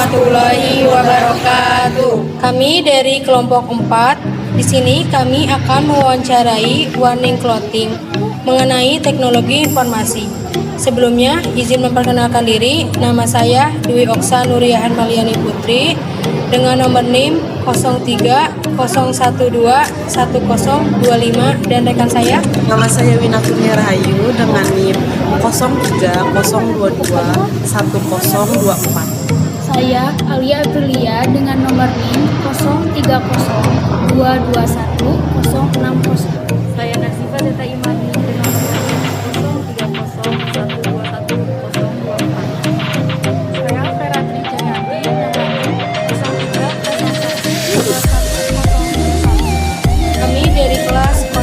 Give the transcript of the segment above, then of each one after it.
warahmatullahi wabarakatuh. Kami dari kelompok 4. Di sini kami akan mewawancarai Warning Clothing mengenai teknologi informasi. Sebelumnya, izin memperkenalkan diri. Nama saya Dwi Oksa Nuriyahan Maliani Putri dengan nomor NIM 0301211025 dan rekan saya. Nama saya Wina Kurnia Rahayu dengan NIM 03021024. Saya Alia Aprilia dengan nomor NIM 0302211060. Saya Nasifa Zeta Imani dengan nomor NIM 0301211024. Saya Feratri Jayanti dengan NIM 0301211024. Kami dari kelas 01.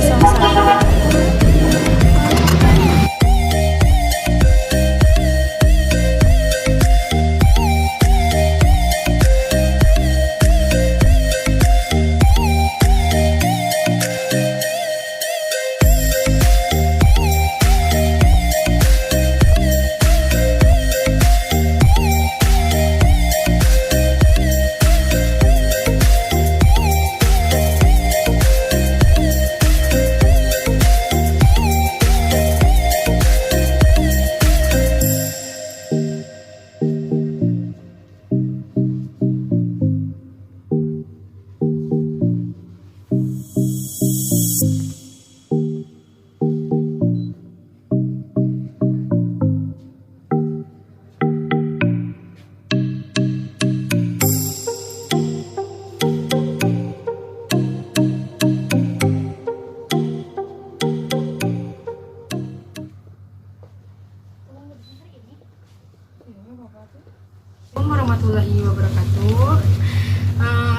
Assalamualaikum warahmatullahi wabarakatuh.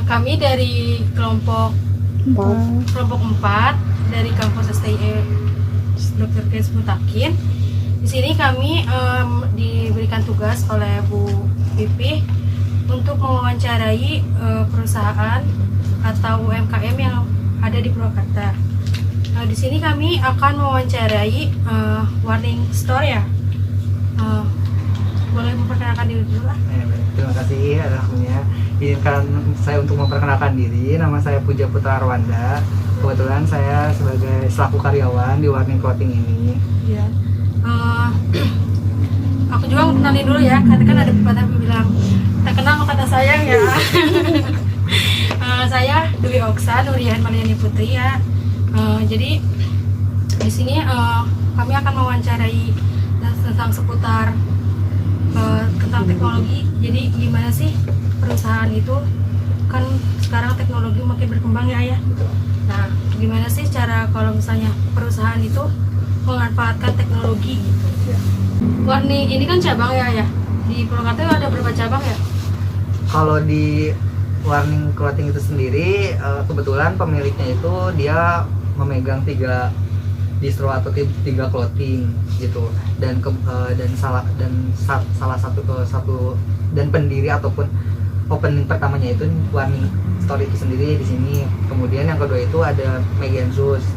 Kami dari kelompok 4 dari kampus STIE Dr. Kris Mutakin. Di sini kami diberikan tugas oleh Bu Pipih untuk mewawancarai perusahaan atau UMKM yang ada di Purwakarta. Di sini kami akan mewawancarai Warning Store ya. Boleh memperkenalkan diri dulu lah. Terima kasih alhamdulillah. Izinkan saya untuk memperkenalkan diri. Nama saya Puja Putra Arwanda. Kebetulan saya sebagai selaku karyawan di Warning Clothing ini. Ya. Aku juga mau kenalin dulu ya. Kan ada pepatah bilang tak kenal maka tak sayang ya. Saya Dwi Oksa Nuriyahan Maliani Putri ya. Jadi di sini kami akan mewawancarai tentang seputar tentang teknologi. Jadi gimana sih perusahaan itu, kan sekarang teknologi makin berkembang ya ayah. Nah, gimana sih cara kalau misalnya perusahaan itu memanfaatkan teknologi gitu. Warning ini kan cabang ya ayah. Di Purwakarta ada berapa cabang ya? Kalau di Warning Clothing itu sendiri, kebetulan pemiliknya itu dia memegang 3 distro atau 3 clothing gitu, dan salah satu dan pendiri ataupun opening pertamanya itu Warning Store itu sendiri di sini. Kemudian yang kedua itu ada Megan Shoes,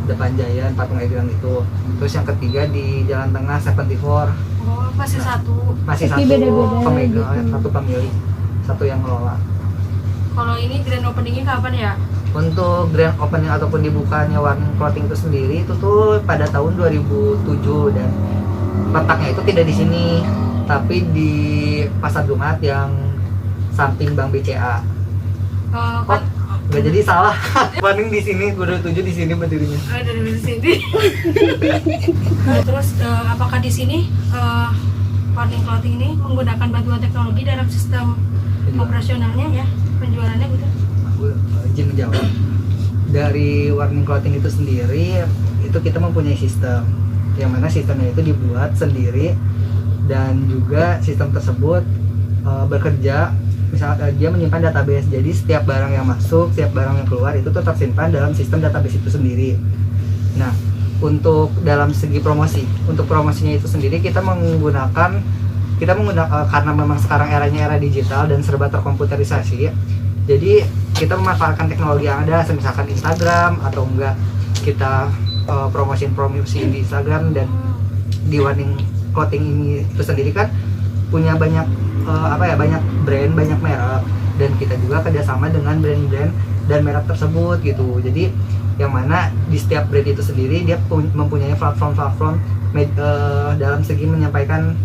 depan Giant patung Egrang itu. Terus yang ketiga di Jalan Tengah 74. Oh, masih satu Pemegang, gitu. satu pemilik, satu yang ngelola. Kalau ini grand openingnya kapan ya? Untuk grand opening ataupun dibukanya Warning Clothing itu sendiri itu tuh pada tahun 2007, dan letaknya itu tidak di sini tapi di Pasar Jumat yang samping Bank BCA. Kan Nggak, jadi salah. Warning di sini, 2007 di sini berdirinya. ada di sini. Terus apakah di sini Warning Clothing ini menggunakan bantuan teknologi dalam sistem operasionalnya ya, penjualannya gitu? Aku izin menjawab. Dari Warning Clothing itu sendiri, itu kita mempunyai sistem, yang mana sistemnya itu dibuat sendiri, dan juga sistem tersebut bekerja. Misalnya dia menyimpan database, jadi setiap barang yang masuk, setiap barang yang keluar itu tuh tersimpan dalam sistem database itu sendiri. Nah, untuk dalam segi promosi, untuk promosinya itu sendiri kita menggunakan karena memang sekarang eranya era digital dan serba terkomputerisasi. Jadi kita memanfaatkan teknologi yang ada, misalkan Instagram atau enggak kita promosi di Instagram. Dan di Warning Clothing ini itu sendiri kan punya banyak banyak brand, banyak merek, dan kita juga kerjasama dengan brand-brand dan merek tersebut gitu. Jadi yang mana di setiap brand itu sendiri dia mempunyai platform dalam segi menyampaikan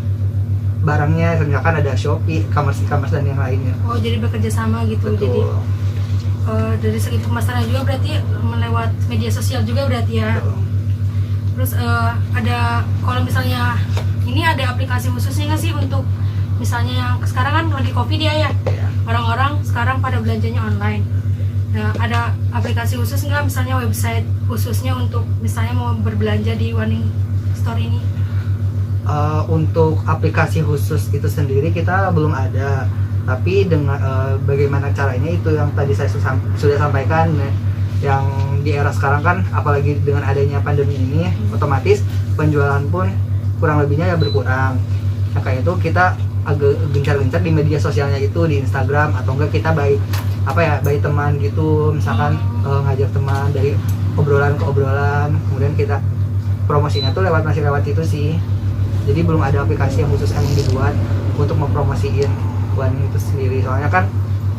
barangnya, misalkan ada Shopee, e-commerce dan yang lainnya. Oh, jadi bekerja sama gitu. Betul. Jadi dari segi pemasaran juga berarti melewat media sosial juga berarti ya. Betul. Terus ada, kalau misalnya ini ada aplikasi khususnya nggak sih untuk misalnya yang sekarang kan lagi Covid ya, Ya. orang-orang sekarang pada belanjanya online. Nah, ada aplikasi khusus nggak, misalnya website khususnya untuk misalnya mau berbelanja di Warning Store ini? Untuk aplikasi khusus itu sendiri kita belum ada, tapi dengan bagaimana caranya itu yang tadi saya sudah sampaikan. Yang di era sekarang kan, apalagi dengan adanya pandemi ini, otomatis penjualan pun kurang lebihnya ya berkurang. Nah, kayak itu kita agak gencar-gencar di media sosialnya itu, di Instagram, atau enggak kita by teman gitu, misalkan ngajak teman dari obrolan ke obrolan, kemudian kita promosinya tuh masih lewat itu sih. Jadi belum ada aplikasi yang khusus emang dibuat untuk mempromosiin Warning itu sendiri. Soalnya kan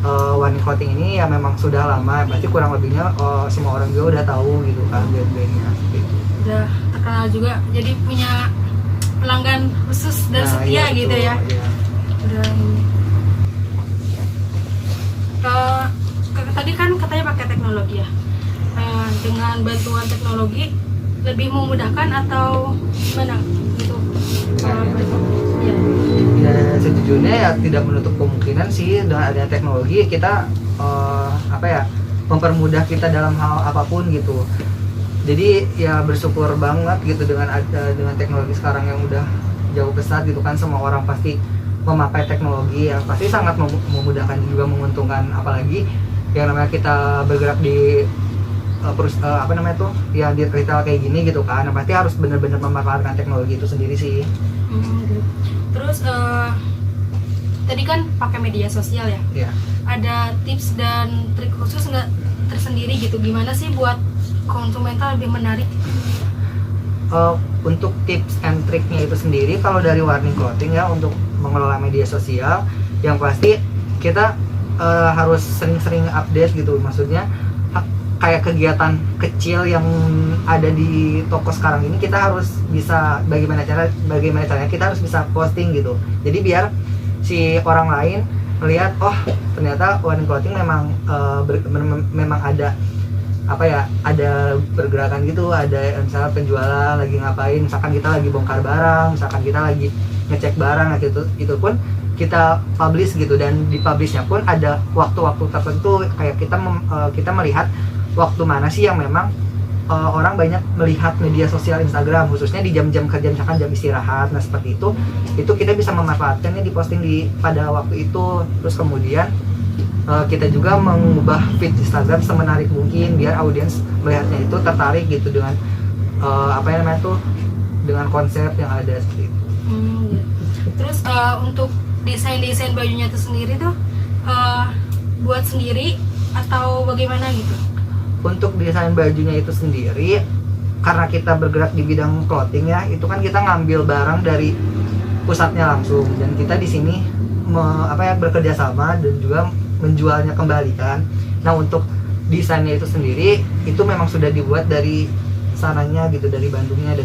Warning Clothing ini ya memang sudah lama, berarti kurang lebihnya semua orang juga udah tahu gitu kan brand-brandnya. Udah terkenal juga, jadi punya pelanggan khusus dan setia iya, gitu betul, ya. iya. Udah ini. Tadi kan katanya pakai teknologi ya. Dengan bantuan teknologi lebih memudahkan atau gimana gitu? Ya. Ya, sejujurnya ya tidak menutup kemungkinan sih, dengan adanya teknologi kita mempermudah kita dalam hal apapun gitu. Jadi ya bersyukur banget gitu dengan teknologi sekarang yang udah jauh pesat gitu kan. Semua orang pasti memakai teknologi, ya pasti sangat memudahkan juga menguntungkan, apalagi yang namanya kita bergerak di ya di retail kayak gini gitu kan. Nah, pasti harus benar-benar memanfaatkan teknologi itu sendiri sih. Gitu. Terus tadi kan pakai media sosial ya. Ya. Ada tips dan trik khusus nggak tersendiri gitu, gimana sih buat konsumen lebih menarik? Untuk tips and triknya itu sendiri, kalau dari Warning Clothing ya, untuk mengelola media sosial, yang pasti kita harus sering-sering update gitu. Maksudnya kayak kegiatan kecil yang ada di toko sekarang ini, kita harus bisa bagaimana caranya kita harus bisa posting gitu. Jadi biar si orang lain melihat, oh ternyata Warning Clothing memang memang ada ada pergerakan gitu, ada misalnya penjualan lagi ngapain, misalkan kita lagi bongkar barang, misalkan kita lagi ngecek barang gitu, itu pun kita publish gitu. Dan di publishnya pun ada waktu-waktu tertentu, kayak kita melihat waktu mana sih yang memang orang banyak melihat media sosial Instagram, khususnya di jam-jam kerja, misalkan jam istirahat. Nah seperti itu kita bisa memanfaatkannya, diposting pada waktu itu. Terus kemudian kita juga mengubah feed Instagram semenarik mungkin, biar audiens melihatnya itu tertarik gitu dengan dengan konsep yang ada seperti itu. Terus untuk desain bajunya itu sendiri tuh buat sendiri atau bagaimana gitu? Untuk desain bajunya itu sendiri, karena kita bergerak di bidang clothing ya, itu kan kita ngambil barang dari pusatnya langsung, dan kita di sini bekerja sama dan juga menjualnya kembali kan. Nah untuk desainnya itu sendiri itu memang sudah dibuat dari sananya gitu, dari Bandungnya,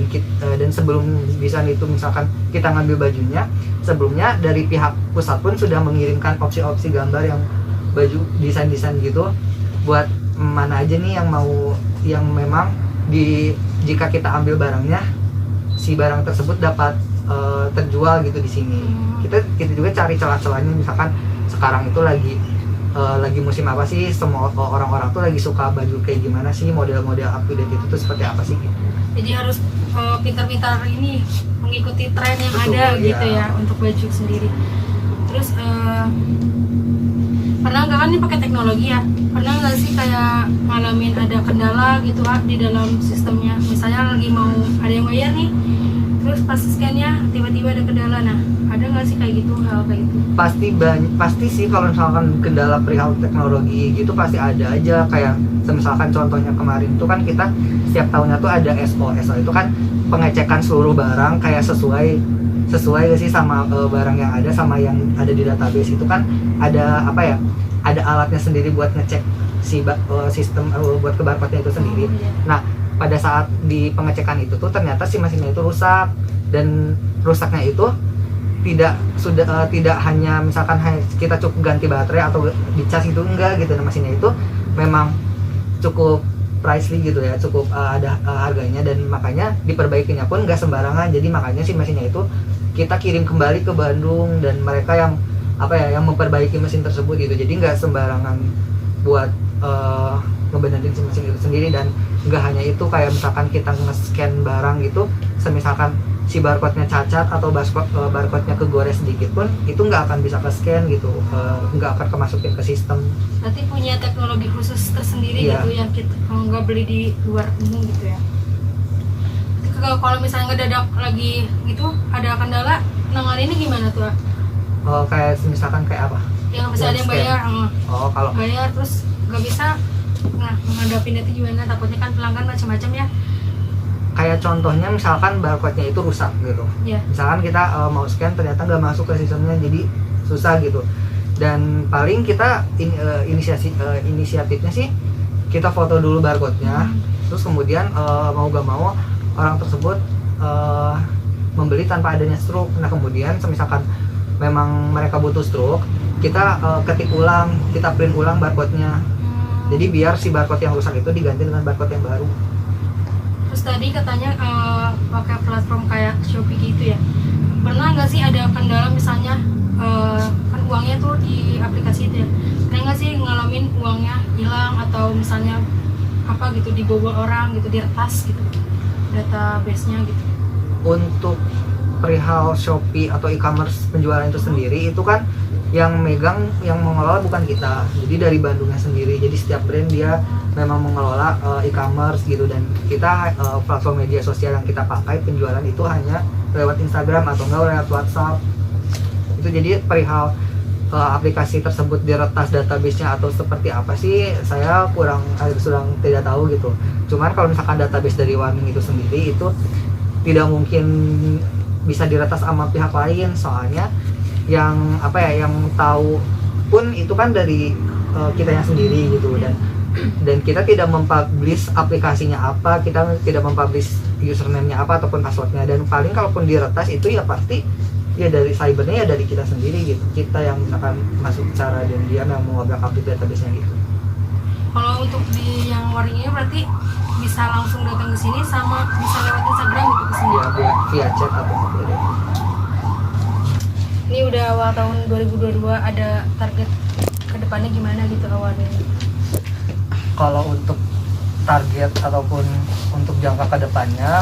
dan sebelum desain itu misalkan kita ngambil bajunya, sebelumnya dari pihak pusat pun sudah mengirimkan opsi-opsi gambar yang baju desain-desain gitu, buat mana aja nih yang memang jika kita ambil barangnya, si barang tersebut dapat terjual gitu di sini. Kita juga cari celah-celahnya, misalkan sekarang itu lagi musim apa sih, semua orang-orang tuh lagi suka baju kayak gimana sih, model-model up to date itu tuh seperti apa sih gitu. Jadi harus pintar-pintar ini mengikuti tren yang Betul, ada iya. gitu ya untuk baju sendiri. Terus pernah nggak kan ini pakai teknologi ya? Pernah nggak sih kayak ngalamin ada kendala gitu di dalam sistemnya? Misalnya lagi mau ada yang bayar nih, terus pas scan-nya tiba-tiba ada kendala. Nah, ada nggak sih kayak gitu, hal kayak gitu? Pasti sih, kalau misalkan kendala perihal teknologi gitu pasti ada aja. Kayak misalkan contohnya kemarin tuh kan kita setiap tahunnya tuh ada SO itu kan pengecekan seluruh barang kayak sesuai sesuai gak sih sama barang yang ada sama yang ada di database. Itu kan ada apa ya, ada alatnya sendiri buat ngecek si sistem buat ke barcode-nya itu sendiri. Nah pada saat di pengecekan itu tuh ternyata si mesinnya itu rusak, dan rusaknya itu tidak hanya misalkan kita cukup ganti baterai atau dicas itu, enggak gitu. Nah mesinnya itu memang cukup pricey gitu ya, cukup ada harganya, dan makanya diperbaikinya pun nggak sembarangan. Jadi makanya si mesinnya itu kita kirim kembali ke Bandung, dan mereka yang apa ya, yang memperbaiki mesin tersebut gitu. Jadi nggak sembarangan buat ngebenerin si mesin itu sendiri. Dan nggak hanya itu, kayak misalkan kita nge-scan barang gitu, semisalkan si barcode-nya cacat atau barcode-nya kegores sedikit pun itu nggak akan bisa ke-scan gitu, nggak akan kemasukin ke sistem. Berarti punya teknologi khusus tersendiri Iya. gitu yang kita nggak beli di luar umum gitu ya. Kalau misalnya ngedadak lagi gitu, ada kendala, nanganinnya gimana tuh? Kayak misalkan kayak apa? Yang misalnya ada yang bayar, Kalau bayar terus nggak bisa, nah menghadapin itu gimana? Takutnya kan pelanggan macam-macam ya. kayak contohnya misalkan barcode-nya itu rusak gitu. Iya. Misalkan kita mau scan ternyata nggak masuk ke sistemnya, jadi susah gitu. Dan paling kita inisiatifnya sih kita foto dulu barcode-nya, terus kemudian mau gak mau orang tersebut membeli tanpa adanya stroke. Nah kemudian misalkan memang mereka butuh stroke, kita ketik ulang, kita print ulang barcode-nya. Jadi biar si barcode yang rusak itu diganti dengan barcode yang baru. Terus tadi katanya pakai platform kayak Shopee gitu ya. Pernah nggak sih ada kendala misalnya kan uangnya tuh di aplikasi itu ya? Pernah nggak sih ngalamin uangnya hilang atau misalnya apa gitu dibobol orang gitu, diretas gitu database-nya gitu? Untuk perihal Shopee atau e-commerce penjualan itu sendiri, itu kan yang megang, yang mengelola bukan kita, jadi dari Bandungnya sendiri. Jadi setiap brand dia memang mengelola e-commerce gitu, dan kita platform media sosial yang kita pakai penjualan itu hanya lewat Instagram atau enggak lewat WhatsApp. Itu jadi perihal aplikasi tersebut diretas database-nya atau seperti apa sih, saya kurang tidak tahu gitu. Cuman kalau misalkan database dari Warning itu sendiri itu tidak mungkin bisa diretas sama pihak lain, soalnya yang apa ya, yang tahu pun itu kan dari kitanya sendiri gitu. Dan kita tidak mempublish aplikasinya apa, kita tidak mempublish username-nya apa ataupun passwordnya. Dan paling kalaupun diretas itu ya pasti ya dari cybernya, ya dari kita sendiri gitu, kita yang misalkan masuk secara diam-diam yang mengobrak-abrik database-nya gitu. Kalau untuk di yang Warning ini berarti bisa langsung datang ke sini sama bisa lewat Instagram gitu ke sini. Ya via chat atau apa. Ini udah awal tahun 2022, ada target kedepannya gimana gitu awalnya? Kalau untuk target ataupun untuk jangka kedepannya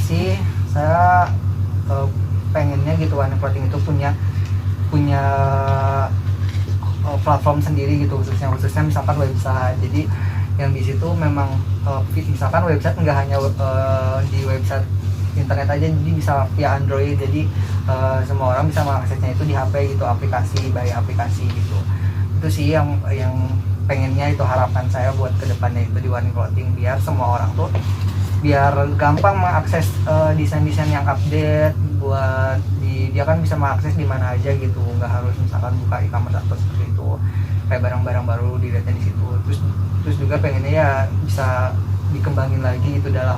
sih, saya pengennya gitu Warning Clothing itu punya platform sendiri gitu, khususnya misalkan website. Jadi yang di situ memang misalkan website nggak hanya di website internet aja, jadi bisa via Android. Jadi semua orang bisa mengaksesnya itu di HP gitu, aplikasi by aplikasi gitu. Itu sih yang pengennya, itu harapan saya buat kedepannya itu di Warning Clothing, biar semua orang tuh biar gampang mengakses desain-desain yang update, buat dia kan bisa mengakses di mana aja gitu, nggak harus misalkan buka e-commerce atau seperti itu, kayak barang-barang baru dilihatnya di situ. Terus juga pengennya ya bisa dikembangin lagi itu dalam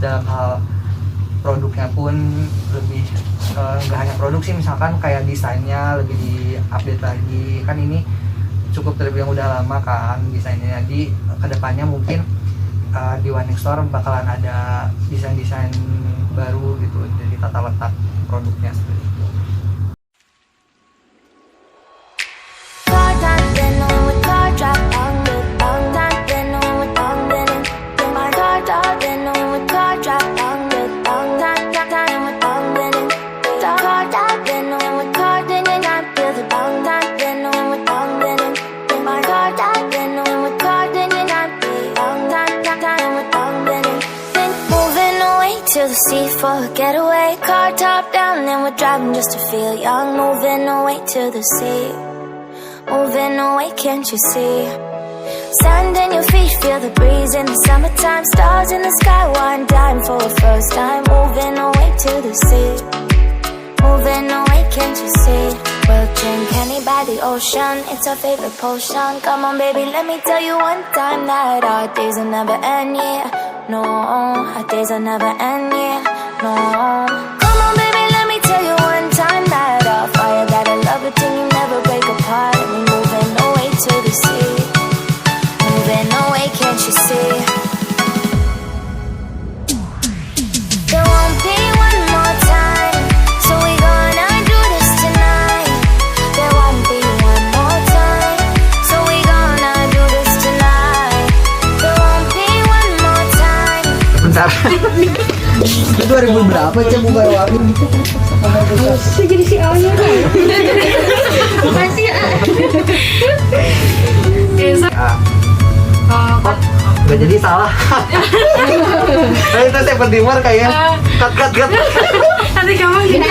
hal produknya pun lebih, nggak hanya produksi, misalkan kayak desainnya lebih diupdate lagi. Kan ini cukup terbilang udah lama kan desainnya, jadi kedepannya mungkin di Warning Store bakalan ada desain-desain baru gitu, jadi tata letak produknya seperti itu. To the sea for a getaway, car top down and we're driving just to feel young. Moving away to the sea, moving away, can't you see? Sand in your feet, feel the breeze in the summertime. Stars in the sky, one dime for a first time. Moving away to the sea, moving away, can't you see? We'll drink honey by the ocean, it's our favorite potion. Come on baby, let me tell you one time that our days will never end, yeah. No, our days will never end, yeah. No. Come on baby, let me tell you one time that our fire got a love it till you never break apart. And we moving away to the sea, moving away, can't you see? There won't be one more time, so we gonna do this tonight. There won't be one more time, so we gonna do this tonight. There won't be one more time. Bentar. Itu 2000 berapa aja buka wangi? Jadi si Alnya. Makasih ya. Gak jadi salah. Nah itu saya pentimar kayak cut. Nanti kamu gini.